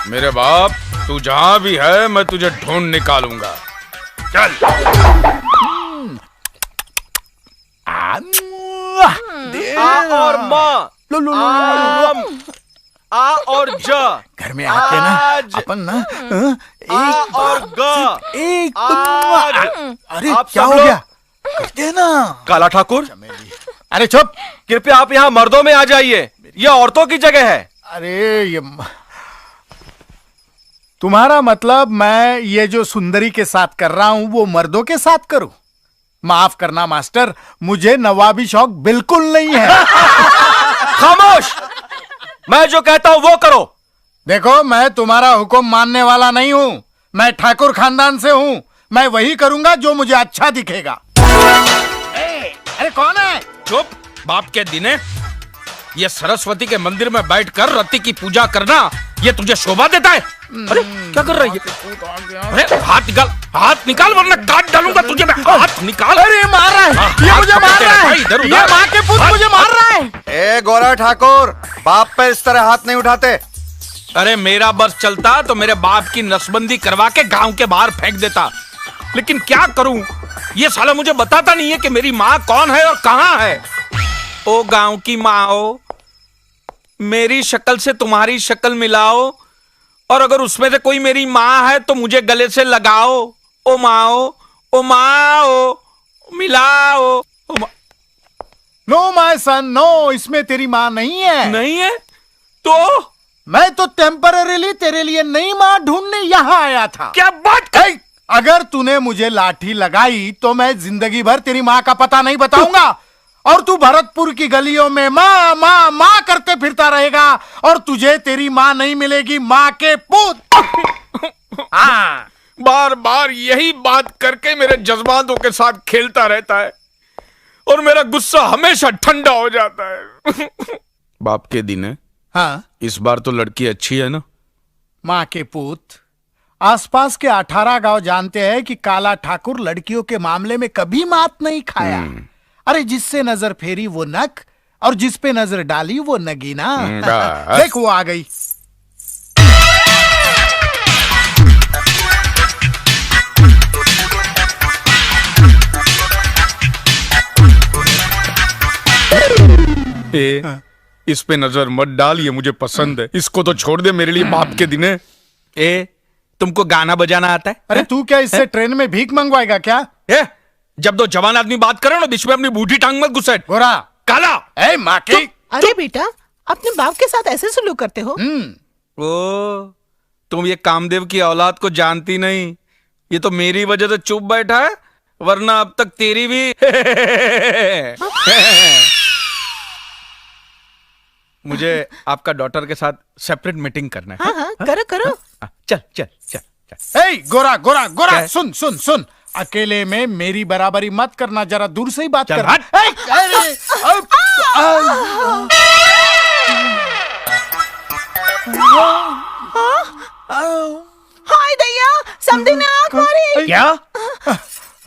मेरे बाप, तू जहां भी है मैं तुझे ढूंढ निकालूंगा। चल। आ और माँ, आ और ज, घर में आके ना अपन ना एक और ग, एक आज। अरे आप क्या सब हो लोग- गया? करते ना काला ठाकुर, अरे चुप। कृपया आप यहाँ मर्दों में आ जाइए, यह औरतों की जगह है। अरे ये तुम्हारा मतलब मैं ये जो सुंदरी के साथ कर रहा हूं वो मर्दों के साथ करूं? माफ करना मास्टर, मुझे नवाबी शौक बिल्कुल नहीं है। खामोश, मैं जो कहता हूं वो करो। देखो, मैं तुम्हारा हुक्म मानने वाला नहीं हूं। मैं ठाकुर खानदान से हूं। मैं वही करूंगा जो मुझे अच्छा दिखेगा। अरे कौन है? चुप। बाप के दिने ये सरस्वती के मंदिर में बैठकर रति की पूजा करना, ये तुझे शोभा देता है? अरे क्या कर रही है? अरे हाथ निकाल वरना काट डालूंगा तुझे मैं। हाथ निकाल। अरे मार रहा है, ये मुझे मार रहा है। इधर ये माँ के पुत्र मुझे मार रहा है। ए गोरा ठाकुर, बाप पे इस तरह हाथ नहीं उठाते। अरे मेरा बस चलता तो मेरे बाप की नसबंदी करवा के गांव के बाहर फेंक देता, लेकिन क्या करूं, ये साला मुझे बताता नहीं है कि मेरी माँ कौन है और कहां है। ओ गांव की माँ हो, मेरी शक्ल से तुम्हारी शक्ल मिलाओ, और अगर उसमें से कोई मेरी माँ है तो मुझे गले से लगाओ। ओ माँ ओ माँ ओ, मिलाओ। नो माय सन, नो, इसमें तेरी माँ नहीं है। नहीं है तो मैं तो टेम्पररीली तेरे लिए नई माँ ढूंढने यहाँ आया था। क्या बात कर? अगर तूने मुझे लाठी लगाई तो मैं जिंदगी भर तेरी माँ का पता नहीं बताऊंगा, और तू भरतपुर की गलियों में माँ माँ माँ करते फिरता रहेगा, और तुझे तेरी माँ नहीं मिलेगी, माँ के पुत। हाँ, बार बार यही बात करके मेरे जज्बातों के साथ खेलता रहता है और मेरा गुस्सा हमेशा ठंडा हो जाता है। बाप के दिन है। हाँ, इस बार तो लड़की अच्छी है ना? माँ के पुत, आसपास के 18 गांव जानते हैं कि काला ठाकुर लड़कियों के मामले में कभी मात नहीं खाया। अरे जिससे नजर फेरी वो नक, और जिस पे नजर डाली वो नगीना। बस। देख वो आ गई। इस पे नजर मत डाल, ये मुझे पसंद है। इसको तो छोड़ दे मेरे लिए बाप के दिन है। तुमको गाना बजाना आता है? अरे तू क्या इससे ट्रेन में भीख मंगवाएगा क्या? जब दो जवान आदमी बात करे ना, बीच में अपनी बूढ़ी टांग मत घुसेड़। गोरा, काला, ए माँ की। अरे बेटा, अपने बाप के साथ ऐसे सलूक करते हो? ओ, तुम ये कामदेव की औलाद को जानती नहीं। ये तो मेरी वजह से चुप बैठा है, वरना अब तक तेरी भी। मुझे आपका डॉटर के साथ सेपरेट मीटिंग करना है। हाँ, करो करो। चल चल चल चल। ए गोरा गोरा गोरा, क्या? सुन सुन सुन, अकेले में मेरी बराबरी मत करना, जरा दूर से ही बात चल, कर। हट। हाय दैया, समझी ने आंख मारी। क्या?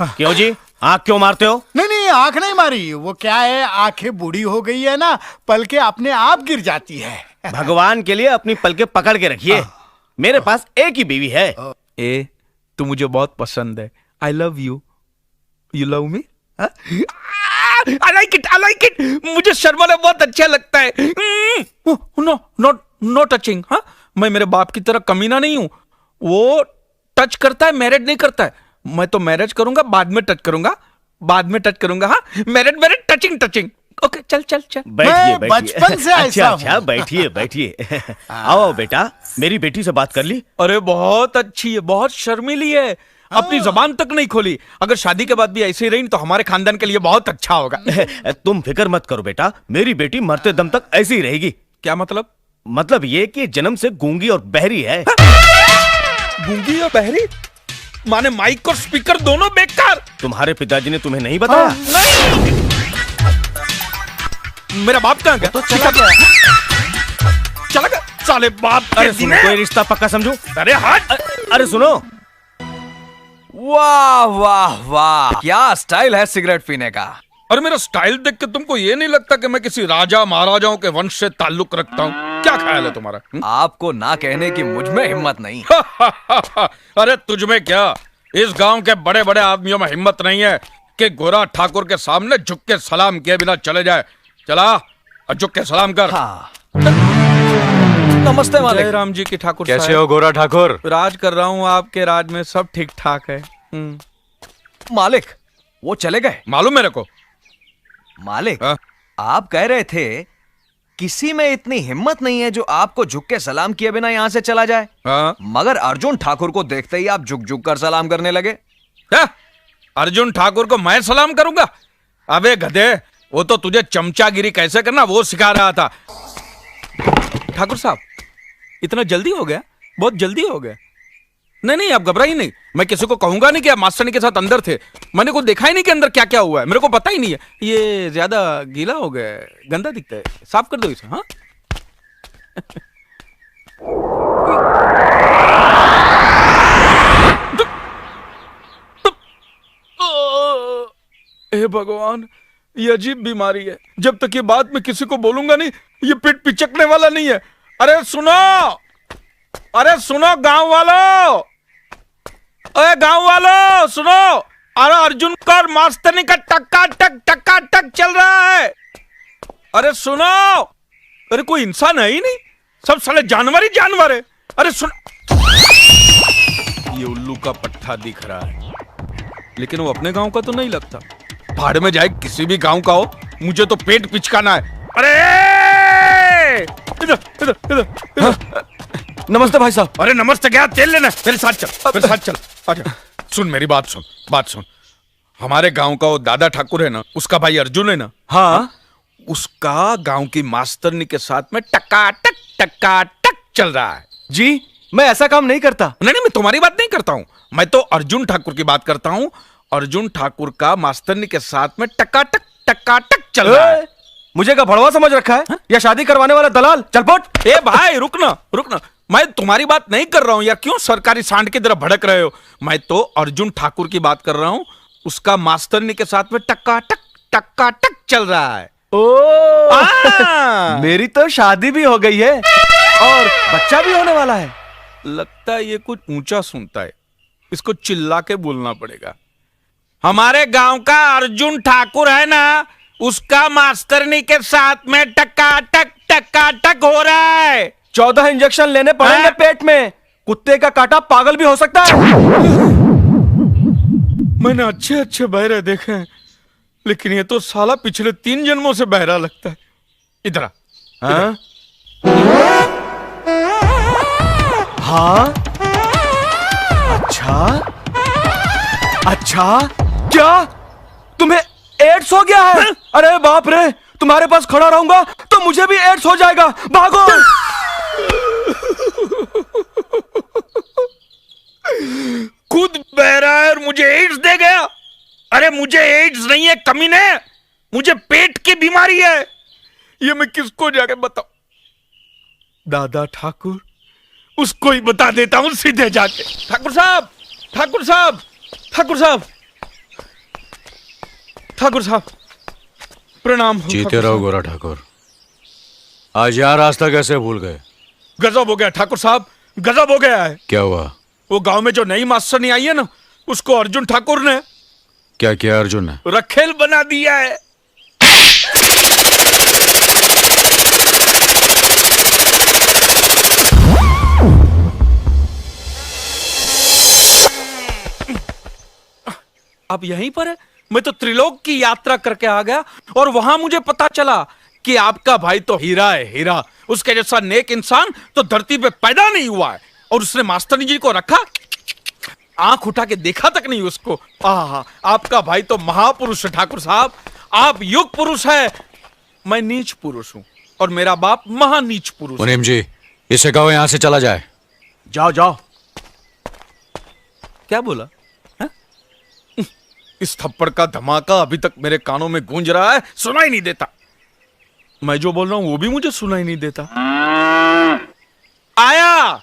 क्यों जी, आंख क्यों मारते हो? नहीं नहीं, आंख नहीं मारी। वो क्या है, आंखें बूढ़ी हो गई है ना, पलके अपने आप गिर जाती है। भगवान के लिए अपनी पलके पकड़ के रखिए। मेरे पास एक ही बीवी है। तू मुझे बहुत पसंद है। I love you. You love me? I like it, I like it. मुझे शर्मा बहुत अच्छा लगता है। No not no touching. हाँ, मैं मेरे बाप की तरह कमीना नहीं हूं। वो टच करता है, मैरिज नहीं करता है। मैं तो मैरिज करूंगा, बाद में टच करूंगा, बाद में टच करूंगा। हाँ, marriage marriage, touching touching. Okay, चल चल चल। बैठिए मैं बैठिए। बचपन से ऐसा अच्छा हूं। अच्छा, बैठिए बैठिए। आओ बेटा, मेरी बेटी से बात कर ली? अरे बहुत अच्छी है, बहुत शर्मीली है, अपनी जबान तक नहीं खोली। अगर शादी के बाद भी ऐसे ही रही तो हमारे खानदान के लिए बहुत अच्छा होगा। तुम फिक्र मत करो बेटा, मेरी बेटी मरते दम तक ऐसी ही रहेगी। क्या मतलब? मतलब ये कि जन्म से गूंगी और बहरी है। गूंगी और बहरी? माने माइक और स्पीकर दोनों बेकार? तुम्हारे पिताजी ने तुम्हें नहीं बताया? नहीं। मेरा बाप कहाँ गया? तो चला गया। चला गया साले बाप के अरे सुनो, दिने। कोई रिश्ता पक्का समझो। अरे हट। अरे सुनो, वाह वाह वाह, क्या स्टाइल है सिगरेट पीने का। और मेरा स्टाइल देख के तुमको ये नहीं लगता कि मैं किसी राजा महाराजाओं के वंश से ताल्लुक रखता हूँ? क्या ख्याल है तुम्हारा? आपको ना कहने की मुझ में हिम्मत नहीं। अरे तुझ में क्या, इस गांव के बड़े बड़े आदमियों में हिम्मत नहीं है कि गोरा ठाकुर के सामने झुक के सलाम किए बिना चले जाए। चला और झुक के सलाम कर। हाँ। नमस्ते जय मालिक। राम जी की ठाकुर कैसे साहब। हो गोरा ठाकुर? राज कर रहा हूँ, आपके राज में सब ठीक ठाक है। मालिक वो चले गए। मालूम मेरे को। मालिक हाँ? आप कह रहे थे किसी में इतनी हिम्मत नहीं है जो आपको झुक के सलाम किए बिना यहां से चला जाए। हाँ? मगर अर्जुन ठाकुर को देखते ही आप झुक झुक कर सलाम करने लगे। क्या? अर्जुन ठाकुर को मैं सलाम करूंगा? अबे गधे, वो तो तुझे चमचागिरी कैसे करना वो सिखा रहा था। ठाकुर साहब, इतना जल्दी हो गया? बहुत जल्दी हो गया। नहीं नहीं, आप घबराइए नहीं। मैं किसी को कहूंगा नहीं कि आप मास्टरनी के साथ अंदर थे। मैंने को देखा ही नहीं कि अंदर क्या क्या हुआ है, मेरे को पता ही नहीं है। ये ज्यादा गीला हो गया है, गंदा दिखता है, साफ कर दो इसे। हाँ हे भगवान, ये अजीब बीमारी है। जब तक ये बात मैं किसी को बोलूंगा नहीं, ये पेट पिचकने वाला नहीं है। अरे सुनो, अरे सुनो गांव वालों, अरे गांव वालों सुनो। अरे अर्जुन का और मास्टरनी का टक्का टक चल रहा है। अरे सुनो, अरे कोई इंसान है ही नहीं, सब साले जानवर ही जानवर है। अरे सुनो, ये उल्लू का पट्टा दिख रहा है, लेकिन वो अपने गांव का तो नहीं लगता। भाड़ में जाए, किसी भी गांव का हो, मुझे तो पेट पिचकाना है। अरे इधर इधर इधर। नमस्ते भाई साहब। अरे नमस्ते क्या, तेल लेना, मेरे साथ चल, मेरे साथ चल। अच्छा सुन, मेरी बात सुन, बात सुन। हमारे गांव का वो दादा ठाकुर है ना, उसका भाई अर्जुन है ना, हाँ, उसका गांव की मास्टरनी के साथ में टकाटक चल रहा है। जी मैं ऐसा काम नहीं करता। नहीं नहीं, मैं तुम्हारी बात नहीं करता हूं, मैं तो अर्जुन ठाकुर की बात करता हूं। अर्जुन ठाकुर का मास्टरनी के साथ में टकाटक चल रहा है। मुझे क्या भड़वा समझ रखा है या शादी करवाने वाला दलाल? चलपट। ए भाई रुकना रुकना, मैं तुम्हारी बात नहीं कर रहा हूं यार, क्यों सरकारी सांड की तरह भड़क रहे हो? मैं तो अर्जुन ठाकुर की बात कर रहा हूं, उसका मास्टरनी के साथ में टकाटक चल रहा है। मेरी तो शादी भी हो गई है और बच्चा भी होने वाला है। लगता है ये कुछ ऊंचा सुनता है, इसको चिल्ला के बोलना पड़ेगा। हमारे गांव का अर्जुन ठाकुर है ना, उसका मास्टरनी के साथ में टकाटक हो रहा है। 14 इंजेक्शन लेने पड़ेंगे पेट में। कुत्ते का काटा पागल भी हो सकता है। मैंने अच्छे अच्छे बहरे देखे हैं, लेकिन ये तो साला पिछले 3 जन्मों से बहरा लगता है। इधर आ। हाँ? हाँ? अच्छा क्या तुम्हें एड्स हो गया है? अरे बाप रे, तुम्हारे पास खड़ा रहूंगा तो मुझे भी एड्स हो जाएगा। भागो। खुद बहरा है और मुझे एड्स दे गया। अरे मुझे एड्स नहीं है कमीने, मुझे पेट की बीमारी है। ये मैं किसको जाके बताऊं? दादा ठाकुर, उसको ही बता देता हूं सीधे जाके। ठाकुर साहब, ठाकुर साहब, ठाकुर साहब, ठाकुर साहब, प्रणाम। जीते रहो गोरा ठाकुर। आज यहाँ रास्ता कैसे भूल गए? गजब हो गया ठाकुर साहब, गजब हो गया है। क्या हुआ? वो गांव में जो नई मास्टरनी आई है ना, उसको अर्जुन ठाकुर ने क्या किया? अर्जुन ने रखेल बना दिया है। अब यहीं पर है। मैं तो त्रिलोक की यात्रा करके आ गया और वहां मुझे पता चला कि आपका भाई तो हीरा है, हीरा। उसके जैसा नेक इंसान तो धरती पे पैदा नहीं हुआ है। और उसने मास्टरनी जी को रखा, आंख उठा के देखा तक नहीं उसको। आहा, आपका भाई तो महापुरुष है ठाकुर साहब। आप युग पुरुष है, मैं नीच पुरुष हूं और मेरा बाप महानीच पुरुष। मुनीम जी, इसे कहो यहाँ से चला जाए। जाओ जाओ। क्या बोला? इस थप्पड़ का धमाका अभी तक मेरे कानों में गूंज रहा है, सुनाई नहीं देता। मैं जो बोल रहा हूं वो भी मुझे सुनाई नहीं देता। आया।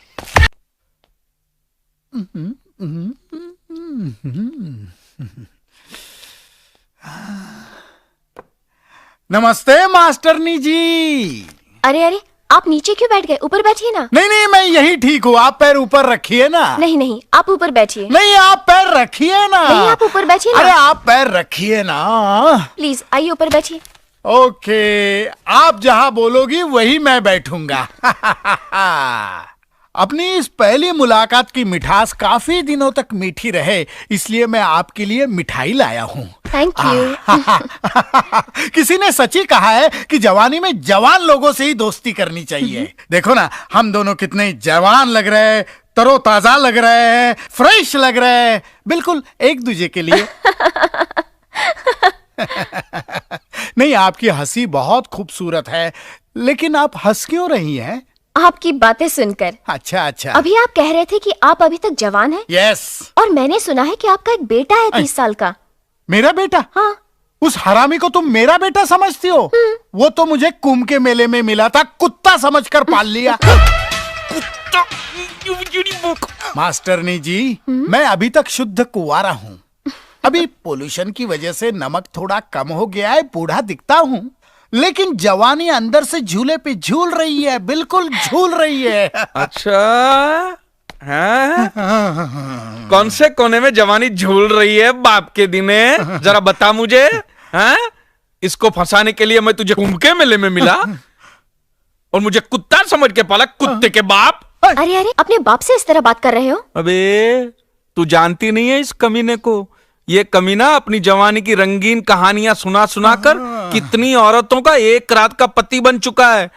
नमस्ते मास्टरनी जी। अरे अरे, आप नीचे क्यों बैठ गए? ऊपर बैठिए ना। नहीं नहीं, मैं यही ठीक हूँ, आप पैर ऊपर रखिए ना। नहीं नहीं, आप ऊपर बैठिए। नहीं, आप पैर रखिए ना। नहीं, आप ऊपर बैठिए ना। अरे आप पैर रखिए ना। प्लीज आइए ऊपर बैठिए। ओके, आप जहाँ बोलोगी वही मैं बैठूंगा। अपनी इस पहली मुलाकात की मिठास काफी दिनों तक मीठी रहे, इसलिए मैं आपके लिए मिठाई लाया हूँ। Thank you. किसी ने सच ही कहा है कि जवानी में जवान लोगों से ही दोस्ती करनी चाहिए। देखो ना, हम दोनों कितने जवान लग रहे हैं, तरोताजा लग रहे हैं, फ्रेश लग रहे हैं, बिल्कुल एक दूसरे के लिए। नहीं, आपकी हंसी बहुत खूबसूरत है, लेकिन आप हंस क्यों रही हैं? आपकी बातें सुनकर। अच्छा अच्छा। अभी आप कह रहे थे कि आप अभी तक जवान हैं। यस। और मैंने सुना है कि आपका एक बेटा है 30 साल का। मेरा बेटा? हाँ। उस हरामी को तुम मेरा बेटा समझती हो? वो तो मुझे कुंभ के मेले में मिला था, कुत्ता समझकर पाल लिया। मास्टरनी जी, मैं अभी तक शुद्ध कुंवारा हूँ। अभी पोल्यूशन की वजह से नमक थोड़ा कम हो गया है, बूढ़ा दिखता हूँ, लेकिन जवानी अंदर से झूले पे झूल रही है, बिल्कुल झूल रही है। अच्छा, हाँ? कौन से कोने में जवानी झूल रही है बाप के दिने? जरा बता मुझे। हाँ? इसको फंसाने के लिए मैं तुझे कुंभ के मेले में मिला और मुझे कुत्ता समझ के पाला, कुत्ते के बाप। अरे अरे, अपने बाप से इस तरह बात कर रहे हो? अबे तू जानती नहीं है इस कमीने को। ये कमीना अपनी जवानी की रंगीन कहानियां सुना सुना कर कितनी औरतों का एक रात का पति बन चुका है,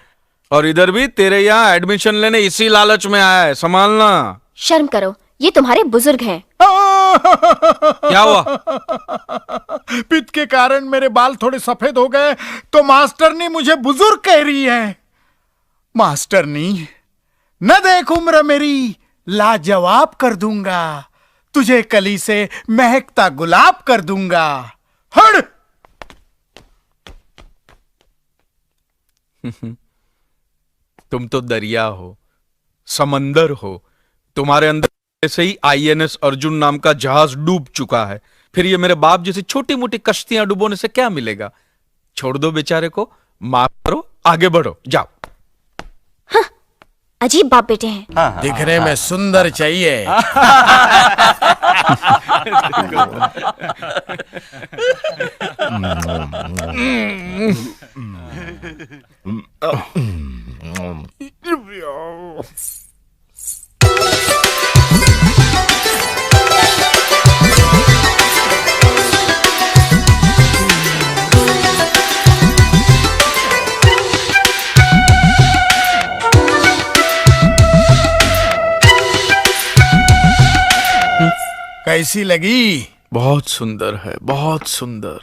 और इधर भी तेरे यहाँ एडमिशन लेने इसी लालच में आया है। संभालना। शर्म करो, ये तुम्हारे बुजुर्ग हैं। क्या हुआ? पित्त के कारण मेरे बाल थोड़े सफेद हो गए तो मास्टरनी मुझे बुजुर्ग कह रही है। मास्टरनी, न देख उम्र मेरी, लाजवाब कर दूंगा, तुझे कली से महकता गुलाब कर दूंगा। हट! तुम तो दरिया हो, समंदर हो, तुम्हारे अंदर से ही INS अर्जुन नाम का जहाज डूब चुका है, फिर ये मेरे बाप जैसी छोटी मोटी कश्तियां डुबोने से क्या मिलेगा? छोड़ दो बेचारे को, माफ करो, आगे बढ़ो, जाओ। हाँ, अजीब बाप बेटे हैं। दिखने में सुंदर चाहिए। कैसी लगी? बहुत सुंदर है, बहुत सुंदर।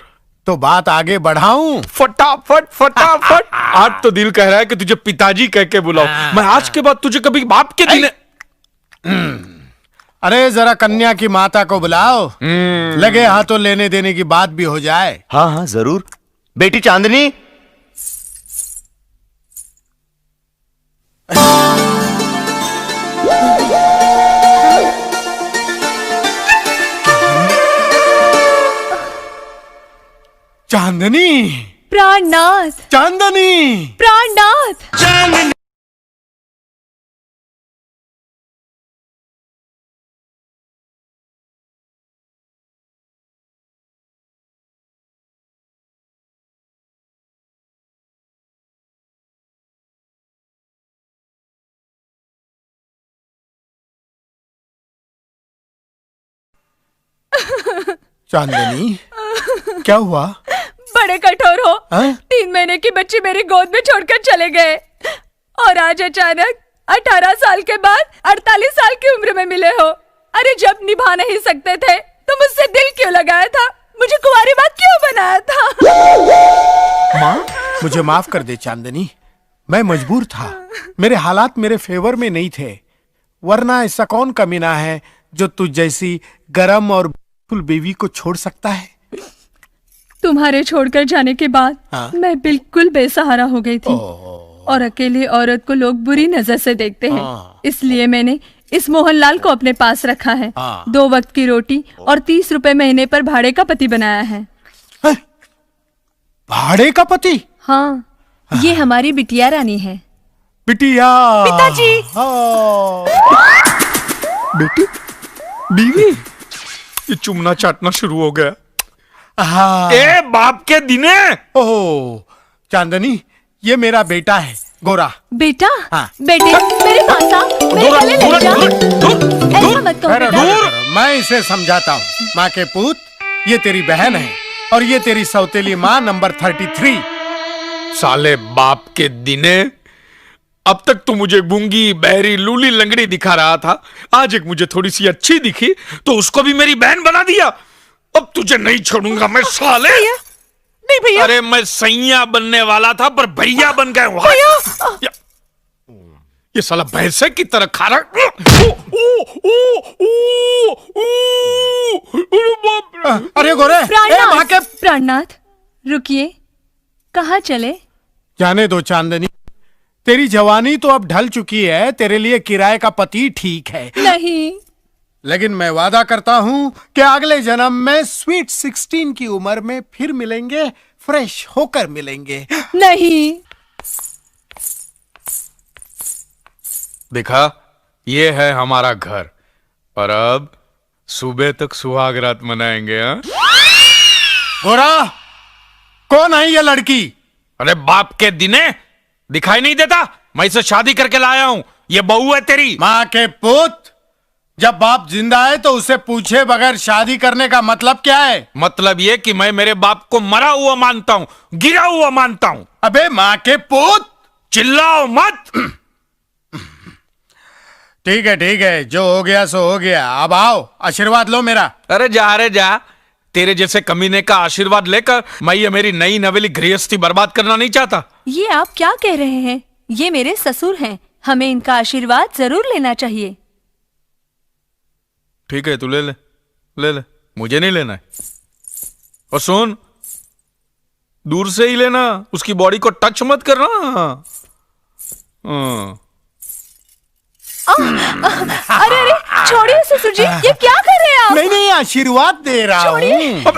तो बात आगे बढ़ाऊं? फटाफट फटाफट। आज तो दिल कह रहा है कि तुझे पिताजी कह के बुलाओ। मैं आज के बाद तुझे कभी बाप के दिन। अरे जरा कन्या की माता को बुलाओ, लगे हाथों लेने देने की बात भी हो जाए। हाँ हाँ जरूर। बेटी चांदनी, चांदनी। प्राणनाथ, चांदनी। प्राणनाथ। चांदनी, क्या हुआ? बड़े कठोर हो। हाँ? 3 महीने की बच्ची मेरी गोद में छोड़कर चले गए, और आज अचानक 18 साल के बाद 48 साल की उम्र में मिले हो। अरे जब निभा नहीं सकते थे तो मुझसे दिल क्यों लगाया था? मुझे कुंवारी बात क्यों बनाया था? माँ, मुझे माफ कर दे चांदनी, मैं मजबूर था। मेरे हालात मेरे फेवर में नहीं थे, वरना ऐसा कौन कमीना है जो तुझ जैसी गरम और फुल बीवी को छोड़ सकता है? तुम्हारे छोड़कर जाने के बाद हाँ? मैं बिल्कुल बेसहारा हो गई थी, और अकेली औरत को लोग बुरी नजर से देखते हैं। हाँ। इसलिए मैंने इस मोहनलाल को अपने पास रखा है। हाँ। 2 वक्त की रोटी और 30 रुपए महीने पर भाड़े का पति बनाया है। भाड़े का पति? हाँ, ये हमारी बिटिया रानी है। बिटिया। पिताजी। बेटी, बीवी, ये चुमना चाटना शुरू हो गया। हाँ। ए बाप के दिने। ओह चांदनी, ये मेरा बेटा है गोरा। बेटा, हाँ। बेटे, मेरे पास आ, मेरे दूर, गले दूर, लग जा। दूर, दूर, ऐसा मत कहो ठहरो, बेटा। ठहरो, मैं इसे समझाता हूँ। माँ के पूत, ये तेरी बहन है और ये तेरी सौतेली माँ नंबर 33। साले बाप के दिने, अब तक तो मुझे गूंगी बहरी लूली लंगड़ी दिखा रहा था, आज एक मुझे थोड़ी सी अच्छी दिखी तो उसको भी मेरी बहन बना दिया। अब तुझे नहीं छोड़ूंगा मैं साले। नहीं भैया। अरे मैं सैया बनने वाला था पर भैया बन गए हूं। ये साला भैंसे की तरह खा रहा। अरे गोरे, ए माँ के। प्राणनाथ, रुकिए, कहाँ चले? जाने दो चांदनी, तेरी जवानी तो अब ढल चुकी है, तेरे लिए किराए का पति ठीक है। नहीं। लेकिन मैं वादा करता हूँ कि अगले जन्म में स्वीट 16 की उम्र में फिर मिलेंगे, फ्रेश होकर मिलेंगे। नहीं। देखा, ये है हमारा घर और अब सुबह तक सुहाग रात मनाएंगे। हाँ? गोरा, कौन है ये लड़की? अरे बाप के दिने, दिखाई नहीं देता? मैं इसे शादी करके लाया हूं, ये बहू है तेरी। माँ के पुत, जब बाप जिंदा है तो उसे पूछे बगैर शादी करने का मतलब क्या है? मतलब ये कि मैं मेरे बाप को मरा हुआ मानता हूं, गिरा हुआ मानता हूं। अबे माँ के पुत, चिल्लाओ मत। ठीक है, जो हो गया सो हो गया। अब आओ, आशीर्वाद लो मेरा। अरे जा, तेरे जैसे कमीने का आशीर्वाद लेकर मैं ये मेरी नई नवेली गृहस्थी बर्बाद करना नहीं चाहता। ये आप क्या कह रहे हैं? ये मेरे ससुर हैं, हमें इनका आशीर्वाद जरूर लेना चाहिए। ठीक है, तू ले ले, मुझे नहीं लेना है। और सुन, दूर से ही लेना, उसकी बॉडी को टच मत करना। हाँ। अरे छोड़िए ससुर जी, ये क्या कर रहे हैं आप? नहीं, आशीर्वाद दे रहा हूँ।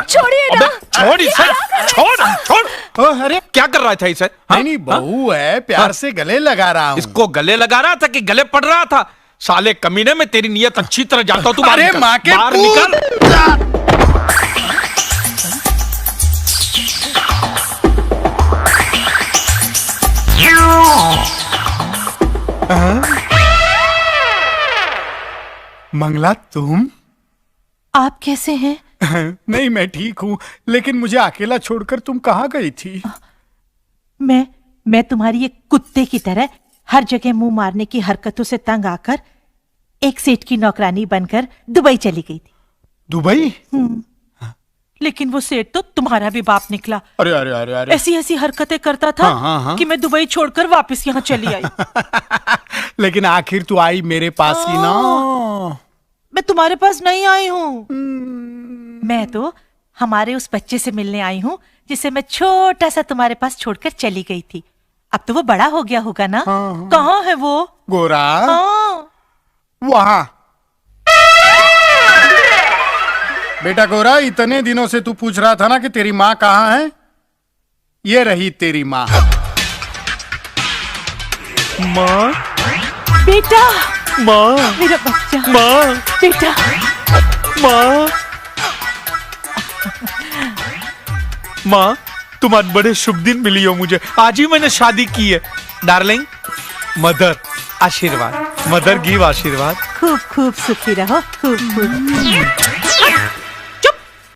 छोड़िए ना। छोड़ इसे, छोड़। अरे क्या कर रहा था इसे? हाँ? नहीं, बहू है, प्यार से गले लगा रहा हूँ। इसको गले लगा रहा था कि गले पड़ रहा था? साले कमीने में तेरी नियत अच्छी तरह जाता हूं, तू बाहर अरे निकल, माँ के बाहर पूत! निकल। मंगला, तुम? आप कैसे हैं? नहीं, मैं ठीक हूँ, लेकिन मुझे अकेला छोड़कर तुम कहाँ गई थी? मैं तुम्हारी एक कुत्ते की तरह हर जगह मुंह मारने की हरकतों से तंग आकर एक सेठ की नौकरानी बनकर दुबई चली गई थी। दुबई? लेकिन वो सेठ तो तुम्हारा भी बाप निकला। अरे अरे अरे अरे, ऐसी हरकतें करता था हाँ। कि मैं दुबई छोड़कर वापस यहाँ चली आई। लेकिन आखिर तू आई मेरे पास ही ना। मैं तुम्हारे पास नहीं आई हूँ। मैं तो हमारे उस बच्चे से मिलने आई हूँ जिसे मैं छोटा सा तुम्हारे पास छोड़कर चली गई थी। अब तो वो बड़ा हो गया होगा ना? कहाँ है वो? गोरा, हाँ। वहां। बेटा गोरा, इतने दिनों से तू पूछ रहा था ना कि तेरी माँ कहाँ है? ये रही तेरी माँ। माँ, बेटा, माँ, मेरा बच्चा, माँ, बेटा। माँ, माँ, तुम आज बड़े शुभ दिन मिली हो मुझे। आज ही मैंने शादी की है। डार्लिंग, मदर आशीर्वाद, मदर गिव आशीर्वाद। खूब खूब सुखी रहो, खूब खूब।